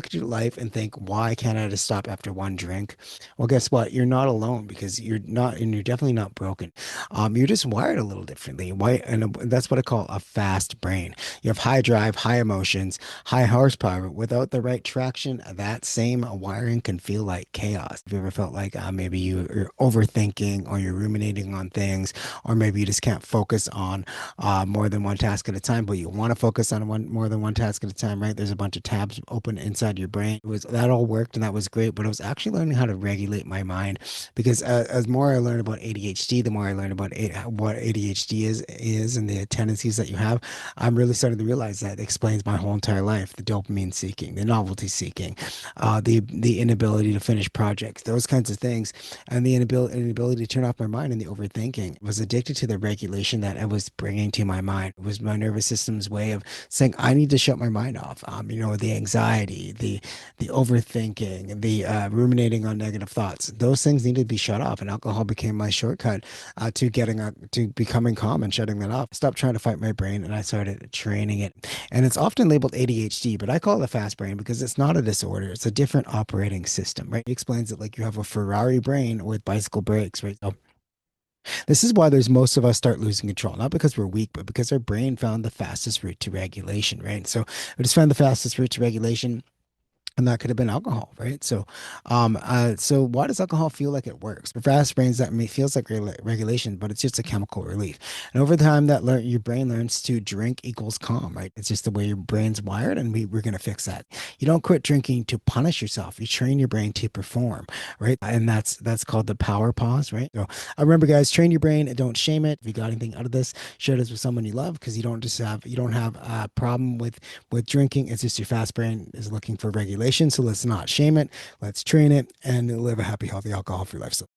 look at your life and think, why can't I just stop after one drink? Well, guess what? You're not alone because you're not, and you're definitely not broken. You're just wired a little differently. Why? And that's what I call a fast brain. You have high drive, high emotions, high horsepower. Without the right traction, that same wiring can feel like chaos. Have you ever felt like maybe you're overthinking or you're ruminating on things, or maybe you just can't focus on more than one task at a time, but you want to focus on one more than one task at a time, right? There's a bunch of tabs open inside your brain. It was that all worked and that was great, but I was actually learning how to regulate my mind because as more I learn about ADHD, the more I learn about what ADHD is and the tendencies that you have. I'm really starting to realize that explains my whole entire life: the dopamine seeking, the novelty seeking, the inability to finish projects, those kinds of things, and the inability to turn off my mind and the overthinking. I was addicted to the regulation that I was bringing to my mind. It was my nervous system's way of saying I need to shut my mind off. The anxiety, the overthinking, the ruminating on negative thoughts. Those things needed to be shut off, and alcohol became my shortcut to becoming calm and shutting that off. I stopped trying to fight my brain and I started training it. And it's often labeled ADHD, but I call it a fast brain because it's not a disorder. It's a different operating system, right? It explains it like you have a Ferrari brain with bicycle brakes, right? So this is why there's most of us start losing control, not because we're weak, but because our brain found the fastest route to regulation, right? So we just found the fastest route to regulation, and that could have been alcohol, right? So why does alcohol feel like it works? For fast brains, that may feels like regulation, but it's just a chemical relief. And over time, your brain learns to drink equals calm, right? It's just the way your brain's wired, and we're gonna fix that. You don't quit drinking to punish yourself. You train your brain to perform, right? And that's called the power pause, right? So I remember, guys, train your brain and don't shame it. If you got anything out of this, share this with someone you love because you don't have a problem with drinking. It's just your fast brain is looking for regulation. So let's not shame it. Let's train it and live a happy, healthy, alcohol-free lifestyle.